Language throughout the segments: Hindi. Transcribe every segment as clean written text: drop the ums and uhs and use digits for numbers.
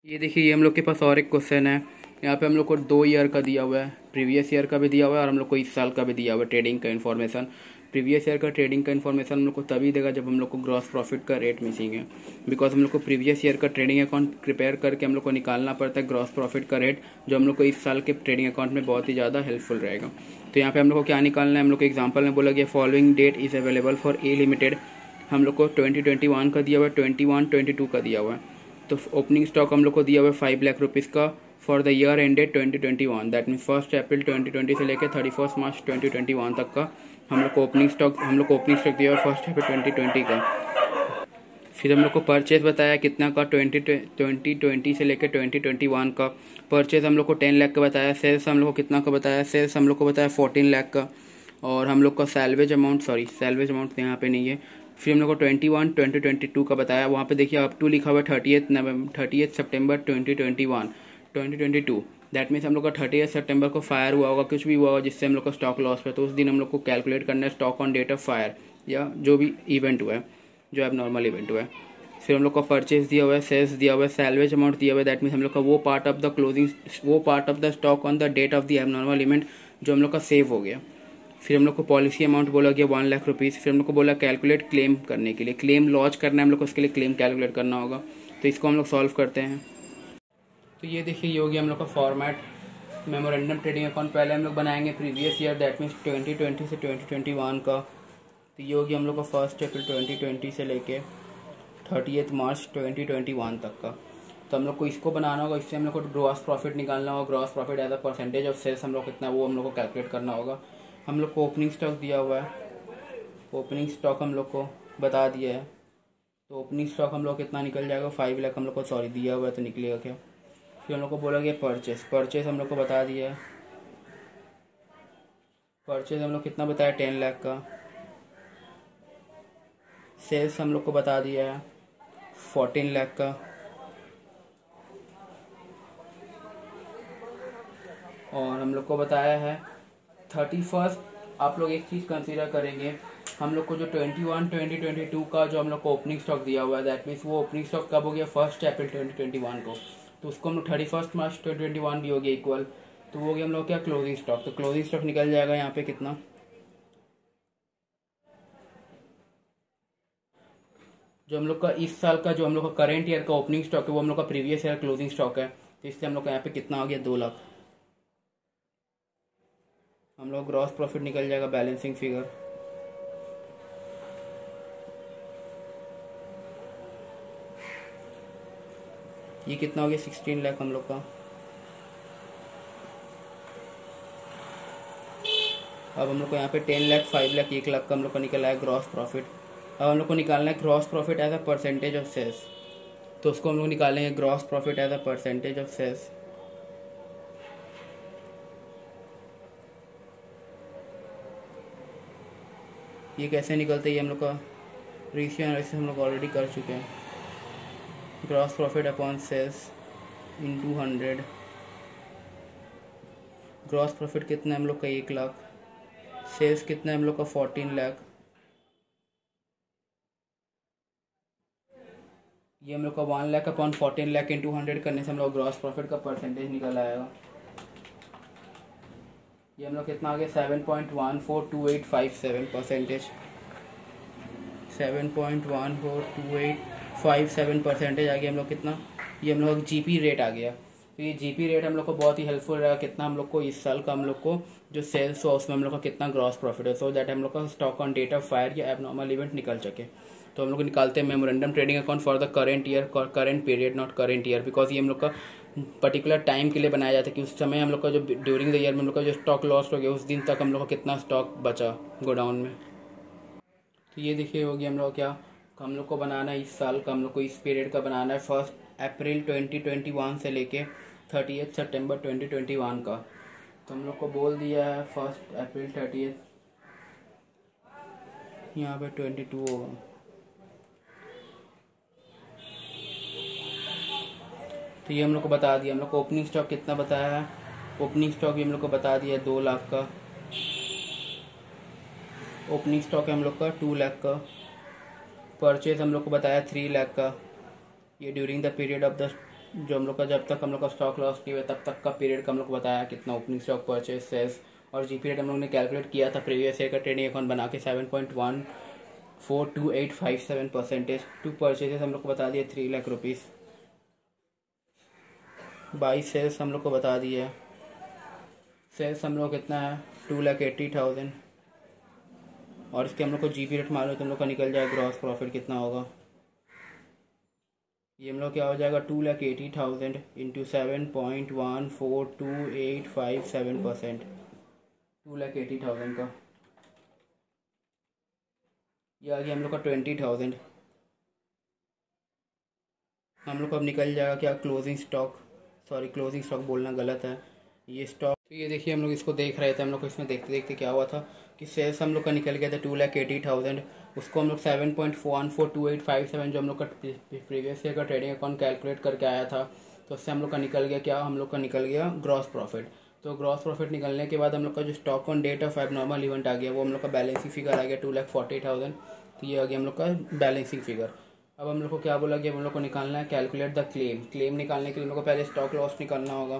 ये देखिए, ये हम लोग के पास और एक क्वेश्चन है। यहाँ पे हम लोग को 2 ईयर का दिया हुआ है, प्रीवियस ईयर का भी दिया हुआ है और हम लोग को इस साल का भी दिया हुआ है ट्रेडिंग का इन्फॉर्मेशन। प्रीवियस ईयर का ट्रेडिंग का इन्फॉर्मेशन हम लोग को तभी देगा जब हम लोग को ग्रॉस प्रॉफिट का रेट मिसिंग है, बिकॉज हम लोग को प्रीवियस ईयर का ट्रेडिंग अकाउंट प्रिपेयर करके हम लोग को निकालना पड़ता है ग्रॉस प्रॉफिट का रेट, जो हम लोग को इस साल के ट्रेडिंग अकाउंट में बहुत ही ज़्यादा हेल्पफुल रहेगा। तो यहाँ पे हम लोग को क्या निकालना है, हम लोग को एग्जाम्पल में बोला गया following date is available for a limited. हम लोग को 2021 का दिया हुआ है, 21-22 का दिया हुआ है। तो ओपनिंग स्टॉक हम लोग को दिया हुआ है 5 लाख रुपीज़ का for the year ended 2021, that mean 1 अप्रैल 2020 से लेकर 31 मार्च 2021 तक का हम लोग को ओपनिंग स्टॉक दिया हुआ है 1 अप्रैल 2020 का। फिर हम लोग को परचेज बताया कितना का, 2020 से लेकर 2021 का परचेज हम लोग को 10 लाख का बताया। सेल्स हम लोग को कितना का बताया, सेल्स हम लोग को बताया 14 लाख का। और हम लोग का सैलवेज अमाउंट यहाँ पे नहीं है। फिर हम लोग को 2022 का बताया, वहाँ पे देखिए अप टू लिखा हुआ है 30 सितंबर 2022। दैट मीन्स हम लोग का 30 सितंबर को फायर हुआ होगा, कुछ भी हुआ होगा जिससे हम लोग का स्टॉक लॉस पे, तो उस दिन हम लोग को कैलकुलेट करना है stock on date of fire या जो भी इवेंट हुआ है, जो अब नॉर्मल इवेंट हुआ है। फिर हम लोग का परचेज दिया हुआ है, सेल्स दिया हुआ है, सैलवेज अमाउंट दिया हुआ है। दैट मीन्स हम लोग का वो part of the stock on the date of the abnormal event जो हम लोग का सेव हो गया। फिर हम लोग को पॉलिसी अमाउंट बोला गया 1 लाख रुपीज़। फिर हम लोग को बोला कैलकुलेट क्लेम करने के लिए, क्लेम लॉन्च करना है हम लोग को, उसके लिए क्लेम कैलकुलेट करना होगा। तो इसको हम लोग सॉल्व करते हैं। तो ये देखिए, ये हो गया हम लोग का फॉर्मेट मेमोरेंडम ट्रेडिंग अकाउंट। पहले हम लोग बनाएंगे प्रीवियस ईयर, दैट मीन्स 2020 से 2021 का। तो ये हो गया हम लोग का 1 अप्रैल 2020 से लेके 30 मार्च 2021 तक का। तो हम लोग को इसको बनाना होगा, इससे हम लोग को ग्रॉस प्रॉफिट निकालना होगा। Gross profit as a percentage of sales हम लोग कितना, वो हम लोग को कैलकुलेट करना होगा। हम लोग को ओपनिंग स्टॉक दिया हुआ है, ओपनिंग स्टॉक हम लोग को बता दिया है। तो ओपनिंग स्टॉक हम लोग कितना निकल जाएगा, 5 लाख हम लोग को दिया हुआ है, तो निकलेगा क्या। फिर हम लोग को बोला गया परचेस हम लोग को बता दिया है। परचेज हम लोग कितना बताया, 10 लाख का। सेल्स हम लोग को बता दिया है 14 लाख का। और हम लोग को बताया है 31। आप लोग एक चीज़ कंसीडर करेंगे, हम लोग को जो 2022 का जो हम लोग को ओपनिंग स्टॉक दिया हुआ है, दैट मीन्स वो ओपनिंग स्टॉक कब हो गया, 1 अप्रैल 2021 को। तो उसको हम लोग 31 मार्च 2021 भी हो गया इक्वल, तो वो हो गया हम लोग क्या, क्लोजिंग स्टॉक। तो क्लोजिंग स्टॉक निकल जाएगा यहाँ पे कितना, जो हम लोग का इस साल का, जो हम लोग का करेंट ईयर का ओपनिंग स्टॉक है, वो हम लोग का प्रीवियस ईयर क्लोजिंग स्टॉक है। तो इससे हम लोग का यहाँ पे कितना हो गया, 2 लाख। हम लोग ग्रॉस प्रॉफिट निकल जाएगा, बैलेंसिंग फिगर। ये कितना हो गया, 16 लाख हम लोग का। अब हम लोग को यहाँ पे 10 लाख, 5 लाख, 1 लाख का हम लोग को निकला है ग्रॉस प्रॉफिट। अब हम लोग को निकालना है gross profit as a percentage of sales. तो उसको हम लोग निकालेंगे gross profit as a percentage of sales. ये कैसे निकलते हैं, ये हम लोग का रेशियो एनालिसिस हम लोग ऑलरेडी कर चुके हैं। Gross profit upon sales into 100। Gross profit कितना है हम लोग का, 1 लाख। सेल्स कितना है हम लोग का, 14 लाख। ये हम लोग का 1 लाख अपॉन 14 लाख इंटू 100 करने से हम लोग ग्रॉस प्रॉफिट का परसेंटेज निकल आएगा। ये हम लोग कितना आ गया, 7.142857%। 7.142857% आ गया हम लोग कितना, ये हम लोग जीपी रेट आ गया। तो ये जीपी रेट हम लोग को बहुत ही हेल्पफुल रहेगा, कितना हम लोग को इस साल का हम लोग को जो सेल्स हुआ उसमें हम लोग का कितना ग्रॉस प्रॉफिट है, सो दैट हम लोग का stock on date of fire या एबनॉर्मल इवेंट निकल सके। तो हम लोग निकालते हैं memorandum trading account for the current year, current period, not current year, because ये हम लोग का पर्टिकुलर टाइम के लिए बनाया जाता है कि उस समय हम लोग का जो ड्यूरिंग द ईयर में हम लोग का जो स्टॉक लॉस हो गया, उस दिन तक हम लोग का कितना स्टॉक बचा गोडाउन में। तो ये देखिए हो गया हम लोग क्या, हम लोग को बनाना है इस साल का, हम लोग को इस पीरियड का बनाना है 1 अप्रैल 2021 से लेके 30 सितंबर 2021 का। तो हम लोग को बोल दिया है 1 अप्रैल 30, यहाँ पे 22 होगा। तो ये हम लोग को बता दिया, हम लोग को ओपनिंग स्टॉक कितना बताया है, ओपनिंग स्टॉक भी हम लोग को बता दिया 2 लाख का। ओपनिंग स्टॉक है हम लोग का 2 लाख का। परचेज हम लोग को बताया 3 लाख का, ये during the period of the जो हम लोग का जब तक हम लोग का स्टॉक लॉस नहीं हुआ तब तक का पीरियड का हम लोग को बताया कितना ओपनिंग स्टॉक परचेज सेल्स और जी पीरियड हम लोग ने कैलकुलेट किया था प्रीवियस ईयर का ट्रेडिंग अकाउंट बना के 7.142857% टू परचेजेस हम लोग को बता दिए 3 लाख रुपीज़। बाई सेल्स हम लोग को बता दिए, सेल्स हम लोग कितना है 2,80,000 और इसके हम लोग को जी पी रेट मालूम है तो हम लोग का निकल जाए ग्रॉस प्रॉफिट कितना होगा। ये हम लोग क्या हो जाएगा 2,80,000 इंटू 7.142857%, 2,80,000 का ये आ गया हम लोग का 20,000। हम लोग को अब निकल जाएगा क्या closing stock, sorry closing stock बोलना गलत है, ये स्टॉक। तो ये देखिए हम लोग इसको देख रहे थे, हम लोग को इसमें देखते देखते क्या हुआ था कि सेल्स हम लोग का निकल गया था 2,80,000, उसको हम लोग 7.142857 जो हम लोग का प्रीवियस ईयर का ट्रेडिंग अकाउंट कैलकुलेट करके आया था तो उससे हम लोग का निकल गया क्या, हम लोग का निकल गया ग्रॉस प्रॉफिट। तो ग्रॉस प्रॉफिट निकलने के बाद हम लोग का जो stock on date of abnormal event आ गया वो हम लोग का बैलेंसिंग फिगर आ गया 2,40,000। तो ये आ गया हम लोग का बैलेंसिंग फिगर। अब हम लोग को क्या बोला कि हम लोग को निकालना है कैलकुलेट द क्लेम। क्लेम निकालने के लिए हम लोग को पहले स्टॉक लॉस निकालना होगा।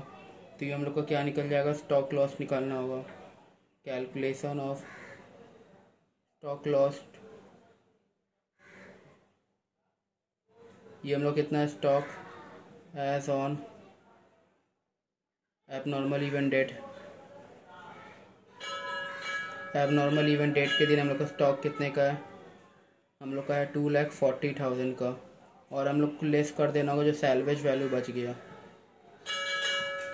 तो ये हम लोग को क्या निकल जाएगा, स्टॉक लॉस निकालना होगा, कैलकुलेशन ऑफ स्टॉक लॉस। ये हम लोग कितना है, stock as on abnormal event date, abnormal event date के दिन हम लोग का स्टॉक कितने का है, हम लोग का है 2,40,000 का और हम लोग को लेस कर देना होगा जो सैल्वेज वैल्यू बच गया।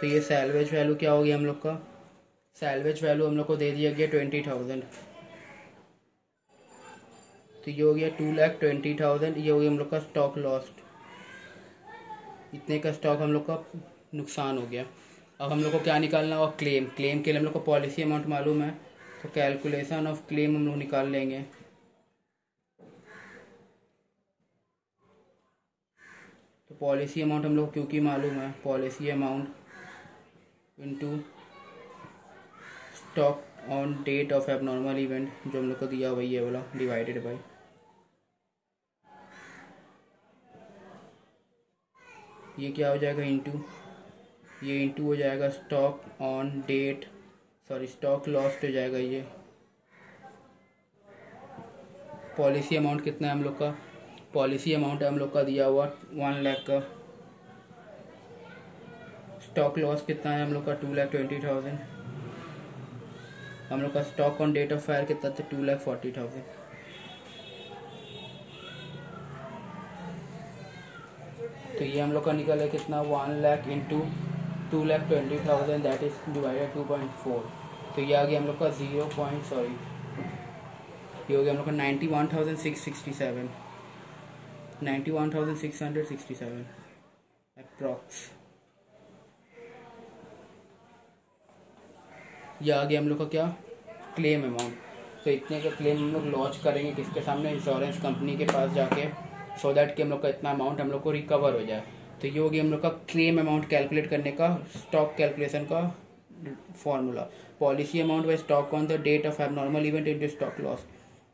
तो ये सैल्वेज वैल्यू क्या होगी हम लोग का, सैल्वेज वैल्यू हम लोग को दे दिया गया 20,000। तो ये हो गया 2,20,000, ये हो गया हम लोग का स्टॉक लॉस्ट, इतने का स्टॉक हम लोग का नुकसान हो गया। अब हम लोग को क्या निकालना होगा, क्लेम। क्लेम के लिए हम लोग को पॉलिसी अमाउंट मालूम है तो कैलकुलेशन ऑफ क्लेम हम लोग निकाल लेंगे। तो पॉलिसी अमाउंट हम लोग क्योंकि मालूम है, policy amount into stock on date of abnormal event जो हम लोग को दिया वही है वाला डिवाइडेड बाय, ये क्या हो जाएगा इंटू, ये इंटू हो जाएगा stock on date, sorry stock lost हो जाएगा। ये पॉलिसी अमाउंट कितना है हम लोग का, पॉलिसी अमाउंट है हम लोग का दिया हुआ 1 लाख का, स्टॉक लॉस कितना है हम लोग का 2,20,000, हम लोग का stock on date of fire कितना था 2,40,000। तो ये हम लोग का निकला कितना 1 lakh into 2,20,000 that is divided 2.4। तो ये आ गया हम लोग का 0. सॉरी ये हो गया हम लोग का 91,667, 91,667 अप्रॉक्स। ये आ गया हम लोग का क्या, क्लेम अमाउंट। तो इतने का क्लेम हम लोग लॉन्च करेंगे किसके सामने, इंश्योरेंस कंपनी के पास जाके, सो दैट कि हम लोग का इतना अमाउंट हम लोग को रिकवर हो जाए। तो ये हो गया हम लोग का क्लेम अमाउंट कैलकुलेट करने का स्टॉक कैलकुलेशन का formula, policy amount by stock on the date of abnormal event into stock loss.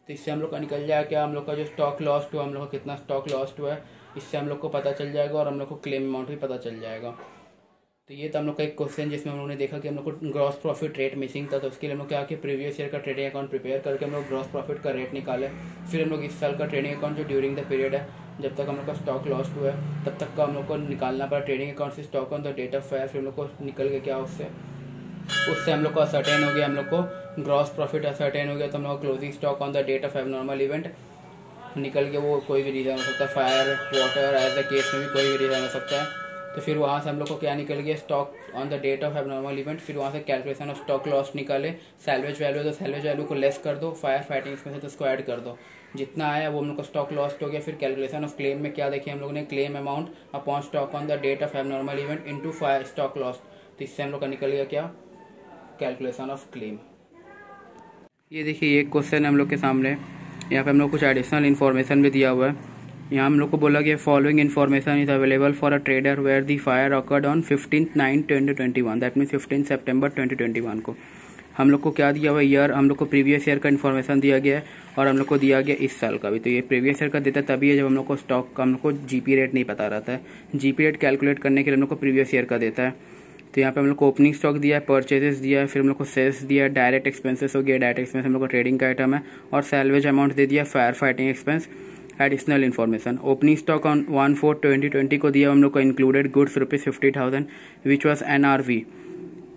तो इससे हम लोग का निकल जाएगा क्या, हम लोग का जो स्टॉक लॉस्ट हुआ, हम लोग का कितना स्टॉक लॉस्ट हुआ है, इससे हम लोग को पता चल जाएगा और हम लोग को क्लेम अमाउंट भी पता चल जाएगा। तो ये था हम लोग का एक क्वेश्चन जिसमें हम लोगों ने देखा कि हम लोग को ग्रॉस प्रॉफिट रेट मिसिंग था। तो उसके लिए हम लोग क्या किया, प्रीवियस ईयर का ट्रेडिंग अकाउंट प्रिपेयर करके हम लोग ग्रॉस प्रॉफिट का रेट निकाले। फिर हम लोग इस साल का ट्रेडिंग अकाउंट जो ड्यूरिंग द पीरियड है जब तक हम लोग का स्टॉक लॉस्ट हुआ है तब तक का हम लोग को निकालना पड़ा ट्रेडिंग अकाउंट से stock on the date of fire. फिर हम लोग को निकल गया क्या, उससे हम लोग को असर्टेन हो गया, हम लोग को ग्रॉस प्रॉफिट असर्टेन हो गया। तो हम लोग closing stock on the date of abnormal event निकल गया, वो कोई भी रीज़न हो सकता है, fire water as a case में भी कोई भी रीज़न हो सकता है। तो फिर वहाँ से हम लोग को क्या निकल गया, stock on the date of abnormal event. फिर वहाँ से कैलकुलेशन ऑफ स्टॉक लॉस निकाले, सैल्वेज वैल्यू तो सैल्वेज वैल्यू को लेस कर दो, फायर फाइटिंग इसमें से तो उसको ऐड कर दो, जितना आया वो हम लोग का स्टॉक लॉस्ट हो गया। फिर कैलकुलेशन ऑफ क्लेम में क्या देखिए हम लोग ने, claim amount upon stock on the date of abnormal event into fire stock lost. तो इससे हम लोग का निकल गया क्या, कैलकुलेशन ऑफ क्लेम। ये देखिए ये क्वेश्चन है हम लोग के सामने, यहाँ पे हम लोग कुछ एडिशनल इन्फॉर्मेशन भी दिया हुआ है। यहाँ हम लोग को बोला कि following information is available for a trader where the fire occurred on 15/9/2021, that means 15 सितंबर 2021 को। हम लोग को क्या दिया हुआ है ईयर, हम लोग को प्रीवियस ईयर का इन्फॉर्मेशन दिया गया है और हम लोग को दिया गया इस साल का भी। तो ये प्रीवियस ईयर का देता तभी है जब हम लोग को स्टॉक का हम लोग को जीपी रेट नहीं पता रहता है। जीपी रेट कैलकुलेट करने के लिए हम लोग को प्रीवियस ईयर का देता है। तो यहाँ पे हम लोग को ओपनिंग स्टॉक दिया है, परचेजेस दिया है, फिर हम लोग को सेल्स दिया है, डायरेक्ट एक्सपेंसेस हो गया, डायरेक्ट एक्सपेंस हम लोग को ट्रेडिंग का आइटम है, और सैलवेज अमाउंट दे दिया, fire fighting expense, additional information. Opening stock on 1/4/2020 को दिया हम लोग को included goods ₹50,000 which was NRV,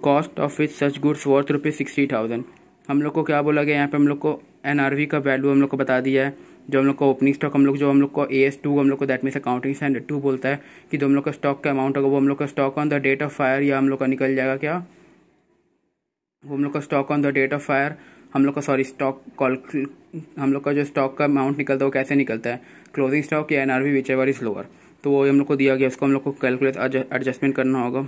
cost of which such goods worth ₹60,000। हम लोग को क्या बोला गया यहाँ पे, हम लोग को NRV का वैल्यू हम लोग को बता दिया है। जो हम लोग को ओपनिंग स्टॉक हम लोग को AS2 हम लोग को दैट मीन्स अकाउंटिंग स्टैंडर्ड 2 बोलता है कि जो हम लोग का स्टॉक का अमाउंट होगा वो हम लोग का stock on the date of fire, या हम लोग का निकल जाएगा क्या, वो हम लोग का stock on the date of fire, हम लोग का हम लोग का जो स्टॉक का अमाउंट निकलता है वो कैसे निकलता है, क्लोजिंग स्टॉक या NRV which ever is lower. तो वो हम लोग को दिया गया, उसको हम लोग को कैलकुलेट एडजस्टमेंट करना होगा।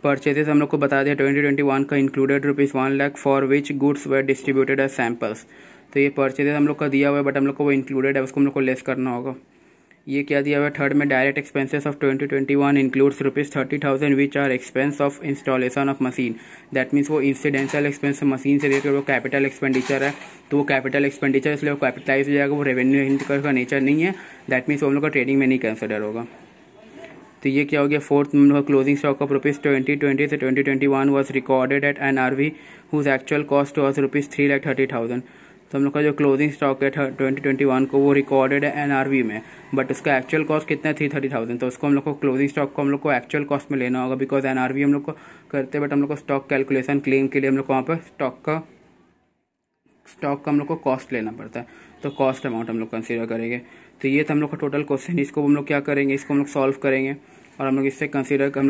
परचेजेस हम लोग को बता दिया 2021 का included ₹1 lakh for which goods were distributed as samples. तो ये परचेजेस हम लोग का दिया हुआ है बट हम लोग को वो इंक्लूडेड है, उसको हम लोग को लेस करना होगा। ये क्या दिया हुआ है थर्ड में, direct expenses of 2021 includes ₹30,000 which are expense of installation of machine. That means वो इंसिडेंशियल एक्सपेंस मशीन से रिलेटेड वो कैपिटल एक्सपेंडिचर है, तो वो कैपिटल एक्सपेंडिचर इसलिए वो कैपिटलाइज हो जाएगा, वो रेवेन्यू का नेचर नहीं है। दैट मीन्स वो हम लोग का ट्रेडिंग में नहीं कंसिडर होगा। तो ये क्या हो गया, फोर्थ क्लोजिंग स्टॉक ऑफ ₹2020 से 2021 was recorded at NRV whose actual cost was ₹3,30,000। तो हम लोग का जो क्लोजिंग स्टॉक है 2021 को वो रिकॉर्डेड है NRV में, बट उसका एक्चुअल कॉस्ट कितना है 330,000। तो उसको हम लोग को क्लोजिंग स्टॉक को हम लोग को एक्चुअल कॉस्ट में लेना होगा, बिकॉज NRV हम लोग को करते हैं बट हम लोग को स्टॉक कैलकुलेशन क्लेम के लिए हम लोग को वहाँ पर स्टॉक का हम लोग को कॉस्ट लेना पड़ता है, तो कॉस्ट अमाउंट हम लोग कंसीडर करेंगे। तो ये था हम लोग का टोटल क्वेश्चन, इसको हम लोग क्या करेंगे, इसको हम लोग सॉल्व करेंगे और हम लोग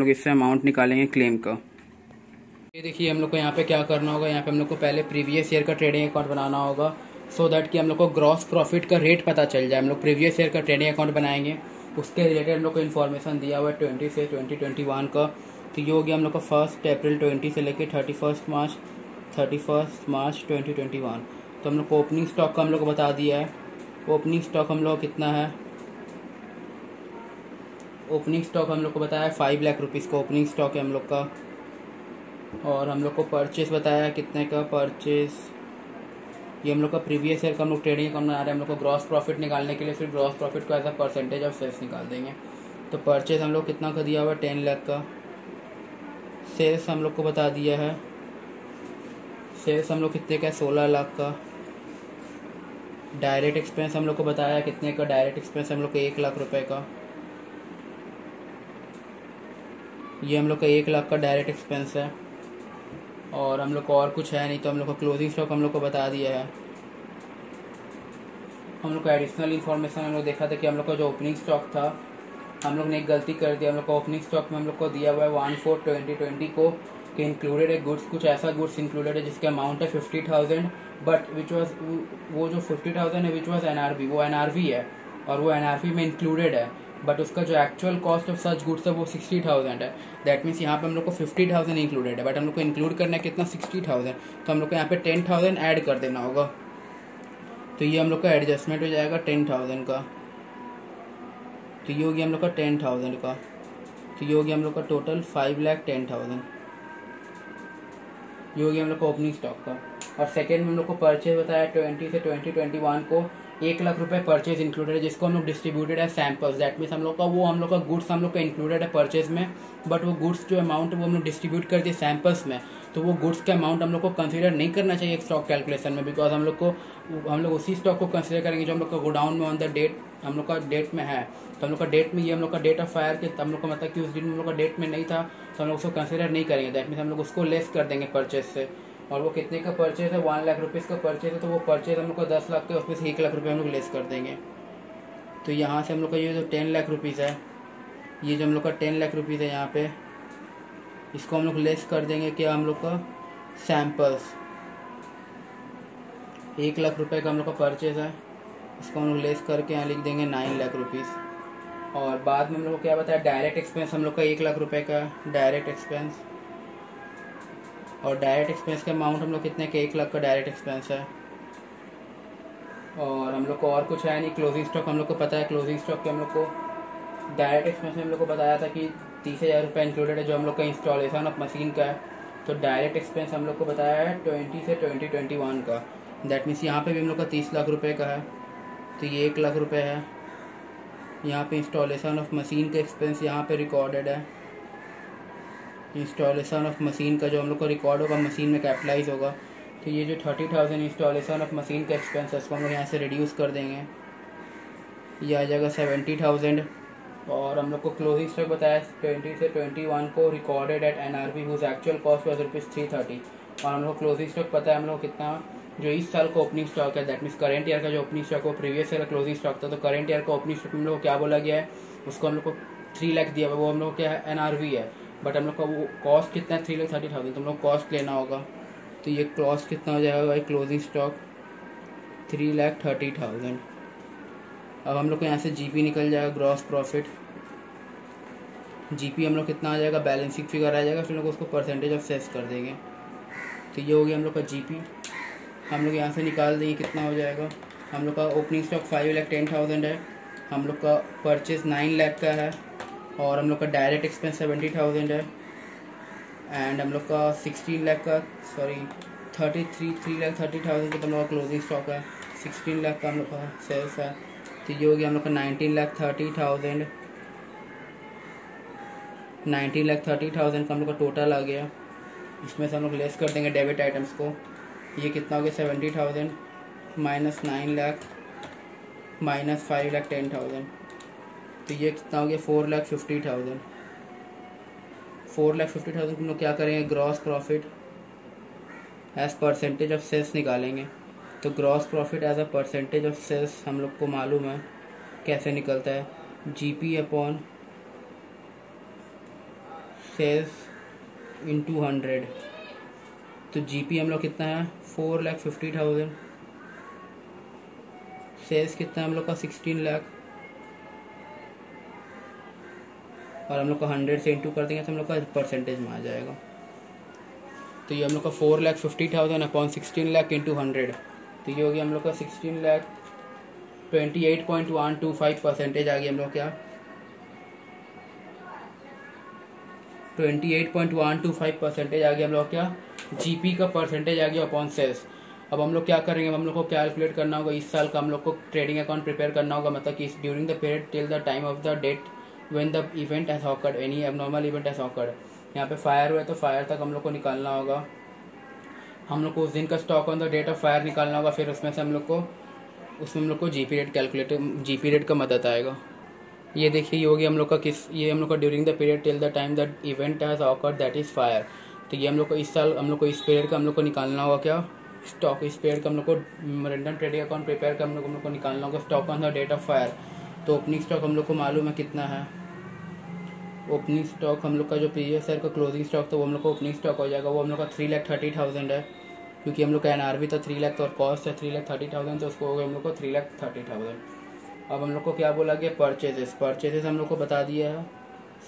इससे अमाउंट निकालेंगे क्लेम का। ये देखिए हम लोग को यहाँ पे क्या करना होगा, यहाँ पे हम लोग को पहले प्रीवियस ईयर का ट्रेडिंग अकाउंट बनाना होगा सो दैट कि हम लोग को ग्रॉस प्रॉफिट का रेट पता चल जाए। हम लोग प्रीवियस ईयर का ट्रेडिंग अकाउंट बनाएंगे, उसके रिलेटेड हम लोग को इन्फॉर्मेशन दिया हुआ है 20 से 2021 का। तो ये हो गया हम लोग का 1 अप्रैल 20 से लेकर 31 मार्च 2021। तो हम लोग को ओपनिंग स्टॉक का हम लोग को बता दिया है। ओपनिंग स्टॉक हम लोग कितना है, ओपनिंग स्टॉक हम लोग को बताया 5 लाख रुपीज़ का ओपनिंग स्टॉक है हम लोग का। और हम लोग को परचेस बताया कितने का परचेस, ये हम लोग का प्रीवियस ईयर का हम लोग ट्रेडिंग अकाउंट बना रहे हैं। हम लोग को ग्रॉस प्रॉफिट निकालने के लिए फिर ग्रॉस प्रॉफिट को as a percentage of sales निकाल देंगे। तो परचेस हम लोग कितना का दिया हुआ है 10 लाख का। सेल्स हम लोग को बता दिया है, सेल्स हम लोग कितने का है 16 लाख का। डायरेक्ट एक्सपेंस हम लोग को बताया कितने का, डायरेक्ट एक्सपेंस हम लोग को 1 लाख रुपए का। ये हम लोग का 1 लाख का डायरेक्ट एक्सपेंस है और हम लोग को और कुछ है नहीं। तो हम लोग का क्लोजिंग स्टॉक हम लोग को बता दिया है। हम लोग को एडिशनल इन्फॉर्मेशन हम लोग देखा था कि हम लोग का जो ओपनिंग स्टॉक था हम लोग ने एक गलती कर दिया। हम लोग का ओपनिंग स्टॉक में हम लोग को दिया हुआ है 1/4/2020 को कि इंक्लूडेड है गुड्स, कुछ ऐसा गुड्स इंक्लूडेड है जिसका अमाउंट है 50,000 बट विच वॉज वो जो 50,000 है विच वॉज NRV, वो NRV है और वो NRV में इंक्लूडेड है बट उसका जो actual cost of such goods है वो 60,000 है। दैट मीन्स यहाँ पे हम लोग को 50,000 इंक्लूडेड है बट हम लोग को इंक्लूड करना है कितना 60,000। तो हम लोग को यहाँ पे 10,000 ऐड कर देना होगा। तो ये हम लोग का एडजस्टमेंट हो जाएगा 10,000 का। तो ये हो गया हम लोग का 10,000 का। तो ये हो गया हम लोग का टोटल 5,10,000। ये हो गया हम लोग का ओपनिंग स्टॉक का। और सेकेंड में हम लोग को परचेज बताया 20 से 2021 को 1 लाख रुपए परचेज इंक्लूडेड है जिसको हम लोग डिस्ट्रीब्यूटेड है सैम्पल्स। दैट मीन्स हम लोग का गुड्स हम लोग का इंक्लूडेड है परचेज में बट वो गुड्स जो अमाउंट है वो हम लोग डिस्ट्रीब्यूट कर दिए सैम्पल्स में। तो वो गुड्स के अमाउंट हम लोग को कंसीडर नहीं करना चाहिए स्टॉक कैलकुलेशन में, बिकॉज हम लोग उसी स्टॉक को कंसीडर करेंगे जो हम लोग का गोडाउन में ऑन द डेट हम लोग का डेट में है। तो हम लोग का डेट में ये हम लोग का डेट ऑफ फायर के हम लोग का मतलब कि उस दिन हम लोग का डेट में नहीं था तो हम लोग उसको कंसीडर नहीं करेंगे। दैट मीन्स हम लोग उसको लेस कर देंगे परचेज से। और वो कितने का परचेज है 1 लाख रुपीज़ का परचेज है तो वो परचेज हम लोग को 10 लाख का, उसमें से 1 लाख रुपये हम लोग लेस कर देंगे। तो यहाँ से हम लोग का ये जो 10 लाख रुपीज़ है, ये जो हम लोग का 10 लाख रुपीज़ है यहाँ पे इसको हम लोग लेस कर देंगे क्या हम लोग का सैम्पल्स। 1 लाख रुपए का हम लोग का परचेज है, इसको हम लोग लेस करके यहाँ लिख देंगे 9 लाख रुपीज़। और बाद में हम लोग को क्या बताया डायरेक्ट एक्सपेंस हम लोग का 1 लाख रुपए का डायरेक्ट एक्सपेंस। और डायरेक्ट एक्सपेंस का अमाउंट हम लोग कितने के 1 लाख का डायरेक्ट एक्सपेंस है। और हम लोग को और कुछ है नहीं। क्लोजिंग स्टॉक हम लोग को पता है, क्लोजिंग स्टॉक के हम लोग को डायरेक्ट एक्सपेंस में हम लोग को बताया था कि 30,000 रुपये इंक्लूडेड है जो हम लोग का इंस्टॉलेशन ऑफ मशीन का है। तो डायरेक्ट एक्सपेंस हम लोग को बताया है 20 से 2021 का। दैट मीन्स यहाँ पे भी हम लोग का 30 लाख रुपए का है, तो ये 1 लाख रुपए है। यहाँ पे इंस्टॉलेशन ऑफ मशीन का एक्सपेंस यहाँ पे रिकॉर्डेड है। इंस्टॉलेशन ऑफ मशीन का जो हम लोग को रिकॉर्ड होगा मशीन में कैपिटलाइज होगा, तो ये जो 30,000 इंस्टॉलेशन ऑफ मशीन का एक्सपेंस है उसको हम लोग यहाँ से रिड्यूस कर देंगे, ये आ जाएगा 70,000। और हम लोग को क्लोजिंग स्टॉक बताया 20 से 21 को recorded at NRV whose actual cost was ₹330। और हम लोग क्लोजिंग स्टॉक पता है हम लोग कितना, जो इस साल का ओपनिंग स्टॉक है, दैट मीन्स करेंट ईयर का जो ओपनिंग स्टॉक है वो प्रीवियस ईयर का क्लोजिंग स्टॉक था। तो करेंट ईयर का ओपनिंग स्टॉक हम लोग को क्या बोला गया है, उसको हम लोग को 3 लाख दिया हुआ, वो हम लोग क्या है NRV है, बट हम लोग का वो कॉस्ट कितना है 3,30,000, तो हम लोग कॉस्ट लेना होगा। तो ये कॉस्ट कितना हो जाएगा भाई, क्लोजिंग स्टॉक 3,30,000। अब हम लोग को यहाँ से GP निकल जाएगा, ग्रॉस प्रॉफिट। GP हम लोग कितना आ जाएगा, बैलेंसिंग फिगर आ जाएगा, फिर लोग उसको परसेंटेज ऑफ सेल्स कर देंगे। तो ये हो गया हम लोग का GP। हम लोग यहाँ से निकाल देंगे कितना हो जाएगा। हम लोग का ओपनिंग स्टॉक 5,10,000 है, हम लोग का परचेज 9 लाख का है, और हम लोग का डायरेक्ट एक्सपेंस 70,000 है, एंड हम लोग का 16 लाख का 3,30,000 का हम लोग का क्लोजिंग स्टॉक है। 16 लाख का हम लोग का सेल्स है, तो ये हो गया हम लोग का 19,30,000। 19,30,000 का हम लोग का टोटल आ गया। इसमें से हम लोग लेस कर देंगे डेबिट आइटम्स को, ये कितना हो गया 70,000 माइनस 9 लाख माइनस 5,10,000, तो ये कितना हो गया 4,50,000। 4,50,000 हम लोग क्या करेंगे, gross profit as percentage of sales निकालेंगे। तो gross profit as a percentage of sales हम लोग को मालूम है कैसे निकलता है, GP अपॉन सेल्स इंटू 100। तो GP हम लोग कितना है 4,50,000, सेल्स कितना है हम लोग का 16 लाख, और हम लोग का 100 से इंटू कर देंगे तो हम लोग का परसेंटेज में आ जाएगा। तो ये हम लोग का 4,50,000 अपॉन 16 लाख इंटू 100, तो ये हो गया हम लोग का 16 लाख 28.125% आ गया हम लोग क्या 28.125% आ गया हम लोग क्या GP का परसेंटेज आ गया अपॉन सेल्स। अब हम लोग क्या करेंगे, हम लोग को कैलकुलेट करना होगा इस साल का, हम लोग को ट्रेडिंग अकाउंट प्रिपेयर करना होगा, मतलब कि during the period till the time of the date when the event has occurred, any abnormal event has occurred. यहाँ पे फायर हुआ है तो फायर तक हम लोग को निकालना होगा, हम लोग को उस दिन का stock on the date of fire निकालना होगा, फिर उसमें हम लोग को GP rate calculate, GP rate का मदद आएगा। ये देखिए ये हो गया हम लोग का ये हम लोग का during the period till the time the event has awkward that is fire. तो ये हम लोग को इस साल हम लोग को इस पीरियड का हम लोग को निकालना होगा क्या स्टॉक, इस पीरियड का हम लोग को रेंडम ट्रेडिंग अकाउंट प्रिपेयर कर हम लोग को निकालना होगा stock on the date of fire. तो ओपनिंग स्टॉक हम लोग को मालूम है कितना है, ओपनिंग स्टॉक हम लोग का जो प्रीवियस ईयर का क्लोजिंग स्टॉक था वो हम लोग का ओपनिंग स्टॉक हो जाएगा, वो हम लोग का 3,30,000 है, क्योंकि हम लोग का NRV था 3 लाख और कॉस्ट है 3,30,000, तो उसको हो गया हम लोग को 3,30,000। अब हम लोग को क्या बोला गया, परचेजेस हम लोग को बता दिया है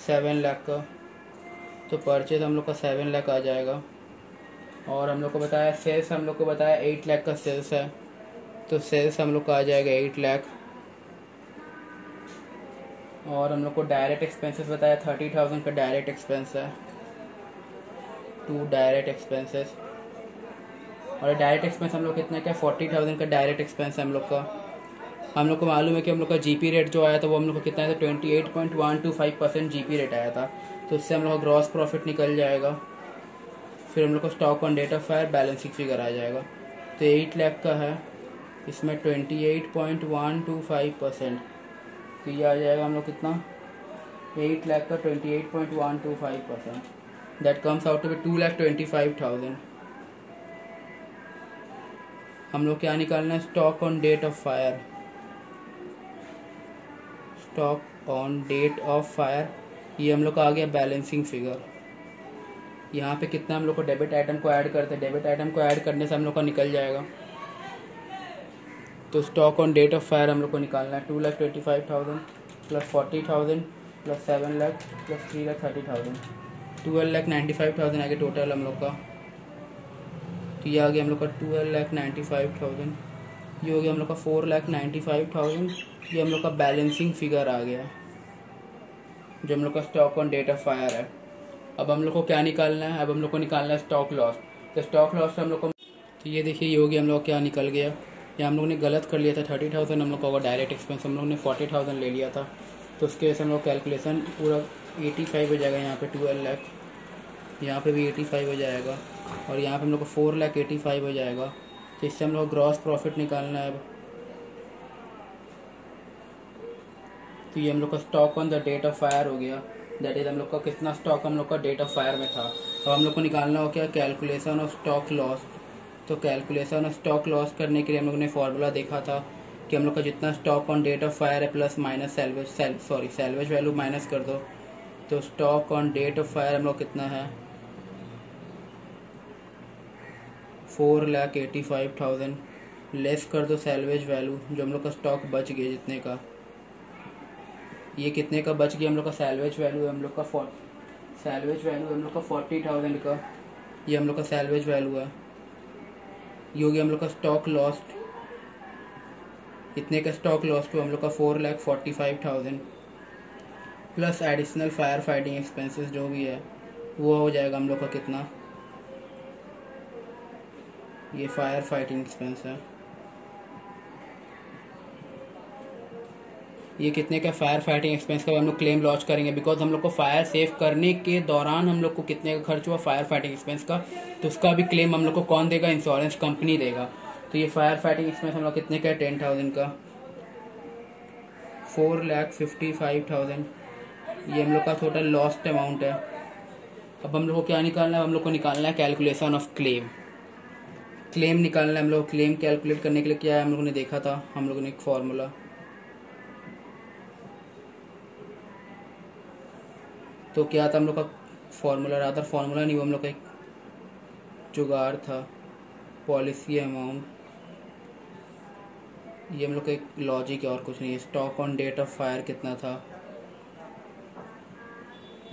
7 लाख का, तो परचेज हम लोग का 7 लाख आ जाएगा। और हम लोग को बताया सेल्स, हम लोग को बताया 8 लाख का सेल्स है, तो सेल्स हम लोग का आ जाएगा 8 लाख। और हम लोग को डायरेक्ट एक्सपेंसेस बताया 30,000 का डायरेक्ट एक्सपेंस है, 2 डायरेक्ट एक्सपेंसेस। और डायरेक्ट एक्सपेंस हम लोग कितना क्या 40,000 का डायरेक्ट एक्सपेंस है हम लोग का। हम लोग को मालूम है कि हम लोग का GP रेट जो आया था वो हम लोग को कितना था 28.125% GP रेट आया था, तो उससे हम लोग का ग्रॉस प्रॉफिट निकल जाएगा, फिर हम लोग को stock on date of fire balancing figure आ जाएगा। तो 8 लाख का है, इसमें 28.125%, तो ये आ जाएगा हम लोग कितना 8 लाख का 28.125%, that comes out to be 2,25,000। हम लोग क्या निकालना है, stock on date of fire, stock on date of fire, ये हम लोग का आ गया बैलेंसिंग फिगर। यहाँ पे कितना हम लोग को डेबिट आइटम को ऐड करते हैं, डेबिट आइटम को ऐड करने से हम लोग का निकल जाएगा। तो stock on date of fire हम लोग को निकालना है 2,25,000 प्लस 40,000 प्लस 7 लाख प्लस 3,30,000, 12,95,000 आ गया टोटल हम लोग का। तो ये आ गया हम लोग का 12,95,000, ये हो गया हम लोग का 4,95,000, ये हम लोग का बैलेंसिंग फिगर आ गया जो हम लोग का stock on date of fire है। अब हम लोग को क्या निकालना है, अब हम लोग को निकालना है स्टॉक लॉस। तो स्टॉक लॉस से हम लोग को, तो ये देखिए ये हो गया हम लोग क्या निकल गया। ये हम लोग ने गलत कर लिया था, 30,000 हम लोग का डायरेक्ट एक्सपेंस हम लोग ने 40,000 ले लिया था। तो उसके वजह से हम लोग कैलकुलेशन पूरा 85 हो जाएगा। यहाँ पे 12 लाख, यहाँ पे भी 85 हो जाएगा, और यहाँ पे हम लोग को 4,85,000 हो जाएगा। तो इससे हम लोग ग्रॉस प्रॉफिट निकालना है अब। तो ये हम लोग का stock on the date of fire हो गया, दैट इज हम लोग का कितना स्टॉक हम लोग का डेट ऑफ फायर में था। तो हम लोग को निकालना हो क्या, कैलकुलेशन ऑफ स्टॉक लॉस। तो कैलकुलेशन ऑफ स्टॉक लॉस करने के लिए हम लोग ने फॉर्मूला देखा था कि हम लोग का जितना stock on date of fire है plus minus salvage value minus कर दो। तो stock on date of fire हम लोग कितना है, 4,85,000 लेस कर दो सैल्वेज वैल्यू, जो हम लोग का स्टॉक बच गया जितने का, ये कितने का बच गया हम लोग का सैल्वेज वैल्यू हम लोग का 40,000 का, ये हम लोग का सैल्वेज वैल्यू है। ये हो गया हम लोग का स्टॉक लॉस्ट, इतने का स्टॉक लॉस्ट हुआ हम लोग का 4,45,000 plus additional fire fighting expenses जो भी है वो हो जाएगा हम लोग का कितना, ये फायर फाइटिंग एक्सपेंस है, ये कितने का फायर फाइटिंग एक्सपेंस का हम लोग क्लेम लॉन्च करेंगे, बिकॉज हम लोग को फायर सेव करने के दौरान हम लोग को कितने का खर्च हुआ फायर फाइटिंग एक्सपेंस का, तो उसका भी क्लेम हम लोग को कौन देगा, इंश्योरेंस कंपनी देगा। तो ये फायर फाइटिंग एक्सपेंस हम लोग कितने का है, 10,000 का, 4,55,000 ये हम लोग का टोटल लॉस्ट अमाउंट है। अब हम लोग को क्या निकालना है, हम लोग को निकालना है कैलकुलेशन ऑफ क्लेम। क्लेम निकालना है हम लोग। क्लेम कैलकुलेट करने के लिए क्या है, हम लोगों ने देखा था, हम लोगों ने एक फॉर्मूला, तो क्या था हम लोग का फॉर्मूला, रहा था फॉर्मूला नहीं, वो हम लोग का एक जुगाड़ था, पॉलिसी अमाउंट, ये हम लोग का एक लॉजिक है और कुछ नहीं है। Stock on date of fire कितना था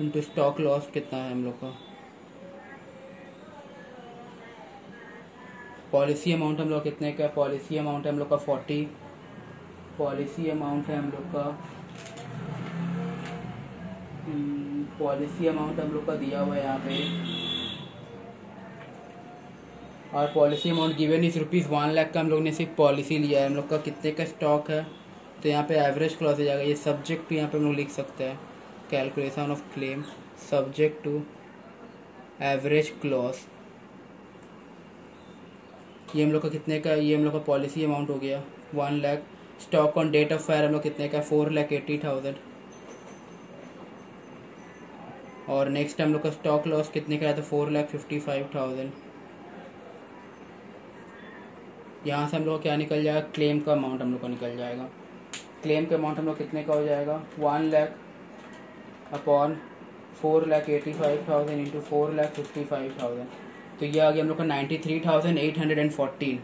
इनटू स्टॉक लॉस कितना है हम लोग का, पॉलिसी अमाउंट हम लोग कितने का, पॉलिसी अमाउंट है हम लोग का 40, पॉलिसी अमाउंट है हम लोग का पॉलिसी अमाउंट हम लोग का दिया हुआ है यहाँ पे, और policy amount given is ₹1 lakh का हम लोग ने सिर्फ पॉलिसी लिया है। हम लोग का कितने का स्टॉक है, तो यहाँ पे एवरेज क्लॉज हो जाएगा। ये सब्जेक्ट भी यहाँ पे हम लोग लिख सकते हैं, calculation of claim subject to average clause. ये हम लोग का कितने का, ये हम लोग का पॉलिसी अमाउंट हो गया 1 lakh. Stock on date of fire हम लोग कितने का, 4,80,000। और नेक्स्ट हम लोग का स्टॉक लॉस कितने का है, तो 4,55,000। यहाँ से हम लोग क्या निकल जाएगा, क्लेम का अमाउंट हम लोग का निकल जाएगा। क्लेम का अमाउंट हम लोग कितने का हो जाएगा, 1 लाख अपॉन 4,85,000 इंटू 4,55,000। तो ये आ गया हम लोग का 93,814,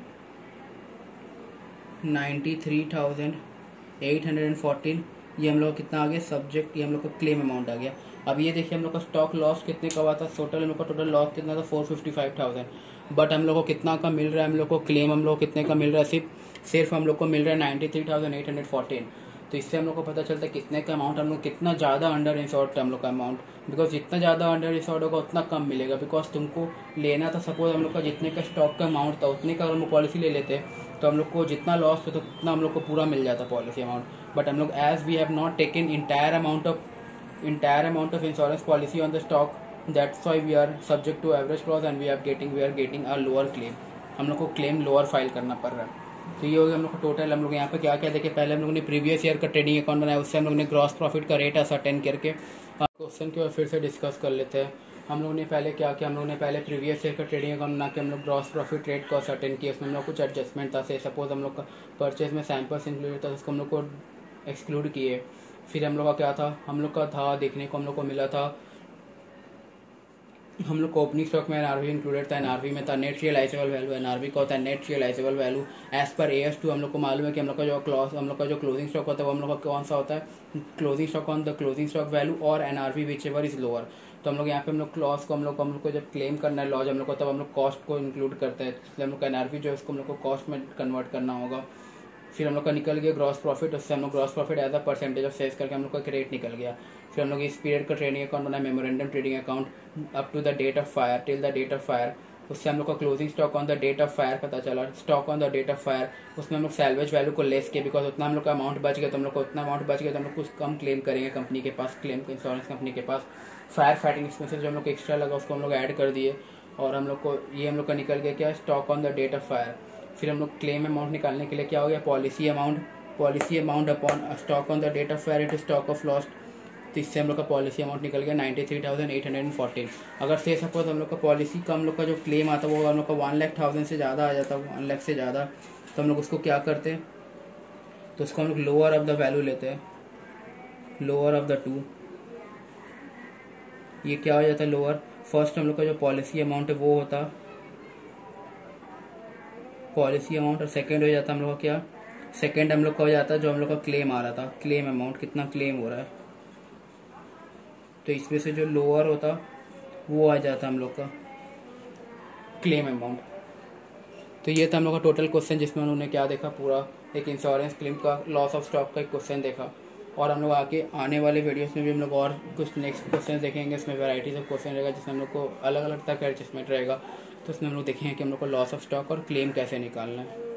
93,814। ये हम लोग कितना आ गया सब्जेक्ट, ये हम लोग का क्लेम अमाउंट आ गया। अब ये देखिए हम लोग का स्टॉक लॉस कितने का हुआ था, टोटल हम लोग का टोटल लॉस कितना था 455,000, बट हम लोग को कितना का मिल रहा है, हम लोग को क्लेम हम लोग कितने का मिल रहा है, सिर्फ हम लोग को मिल रहा है 93,814। तो इससे हम लोग को पता चलता है कितने का अमाउंट हम लोग कितना ज़्यादा अंडर इंश्योर्ड है हम लोग का अमाउंट, बिकॉज जितना ज़्यादा अंडर इंश्योर्ड होगा उतना कम मिलेगा। बिकॉज तुमको लेना था, सपोज हम लोग का जितने का स्टॉक का अमाउंट था उतने का हम लोग पॉलिसी ले लेते तो हम लोग को जितना लॉस था तो उतना हम लोग को पूरा मिल जाता पॉलिसी अमाउंट। बट हम लोग as we have not taken entire amount of insurance policy on the stock, that's why we are subject to average clause and we are getting a lower claim. हम लोग को क्लेम लोअर फाइल करना पड़ रहा है। तो ये हो गया हम लोग को टोटल। हम लोग यहाँ पे क्या क्या देखे, पहले हम लोग ने प्रीवियस ईयर का ट्रेडिंग अकाउंट बनाया, उससे हम लोग ने ग्रॉस प्रॉफिट का रेट असर्टेन करके क्वेश्चन के बाद फिर से डिस्कस कर लेते हैं। हम लोग ने पहले क्या किया, हम लोग ने पहले प्रीवियस ईयर का ट्रेडिंग अकाउंट बना के हम लोग ग्रॉस प्रॉफिट रेट को असर्टेन किया। उसमें हम लोग कुछ एडजस्टमेंट था, से सपोज हम लोग का परचेज में सैंपल्स इंक्लूडेड था, उसको हम लोग को एक्सक्लूड किए। फिर हम लोग का क्या था, हम लोग का था देखने को हम लोग को मिला था, हम लोग को ओपनिंग स्टॉक में एनआरवी इंक्लूडेड था, एनआरवी में था नेट रियलाइजेबल वैल्यू। एनआरवी का होता है net realisable value as per AS2। हम लोग को मालूम है कि हम लोग का जो क्लोजिंग स्टॉक होता है वो हम लोग का कौन सा होता है, closing stock on the closing stock value और NRV whichever is lower. तो हम लोग यहाँ पे हम लोग क्लॉज को हम लोग को जब क्लेम करना है लॉज हम लोग को, तब हम लोग कॉस्ट को इंक्लूड करते हैं, इसलिए हम लोग का एनआरवी जो है उसको हम लोग को कॉस्ट में कन्वर्ट करना होगा। फिर हम लोग का निकल गया ग्रॉस प्रॉफिट, उससे हम लोग gross profit as a percentage of sales करके हम लोग का रेट निकल गया। फिर हम लोग इस पीरियड का ट्रेडिंग अकाउंट बनाए memorandum trading account up to the date of fire, till the date of fire. उससे हम लोग का closing stock on the date of fire पता चला, stock on the date of fire. उसमें हम लोग सैल्वेज वैल्यू को लेस किया, बिकॉज उतना हम लोग का अमाउंट बच गया, तो हम लोग को उतना अमाउंट बच गया तो हम लोग कुछ कम क्लेम करेंगे कंपनी के पास, क्लेम इंश्योरेंस कंपनी के पास। फायर फाइटिंग एक्सपेंसेस जो हम लोग को एक्स्ट्रा लगा उसको हम लोग ऐड कर दिए, और हम लोग को ये हम लोग का निकल गया क्या, stock on the date of fire. फिर हम लोग क्लेम अमाउंट निकालने के लिए क्या हो गया, policy amount upon stock on the date of fire into stock of loss. तो इससे हम लोग का पॉलिसी अमाउंट निकल गया 93,814। अगर से सपोज हम लोग का पॉलिसी का हम लोग का जो क्लेम आता है वो हम लोग का 1,00,000 से ज़्यादा आ जाता है, 1 लाख से ज़्यादा, तो हम लोग उसको क्या करते हैं, तो उसको हम लोग लोअर ऑफ द वैल्यू लेते हैं, लोअर ऑफ द 2। ये क्या हो जाता है लोअर, फर्स्ट हम लोग का जो पॉलिसी अमाउंट है वो होता पॉलिसी अमाउंट, और सेकेंड हो जाता हम लोग का क्या, सेकेंड हम लोग का हो जाता है जो हम लोग का क्लेम आ रहा था, क्लेम अमाउंट कितना क्लेम हो रहा है, तो इसमें से जो लोअर होता वो आ जाता हम लोग का क्लेम अमाउंट। तो ये था हम लोग का टोटल क्वेश्चन जिसमें उन्होंने क्या देखा, पूरा एक इंश्योरेंस क्लेम का, लॉस ऑफ स्टॉक का एक क्वेश्चन देखा। और हम लोग आने वाले वीडियोस में भी हम लोग और कुछ नेक्स्ट क्वेश्चन देखेंगे, इसमें वैराइटीज ऑफ क्वेश्चन रहेगा जिसमें हम लोग को अलग अलग तरह का एडजस्टमेंट रहेगा। तो उसमें हम लोग देखेंगे कि हम लोग को लॉस ऑफ स्टॉक और क्लेम कैसे निकालना है।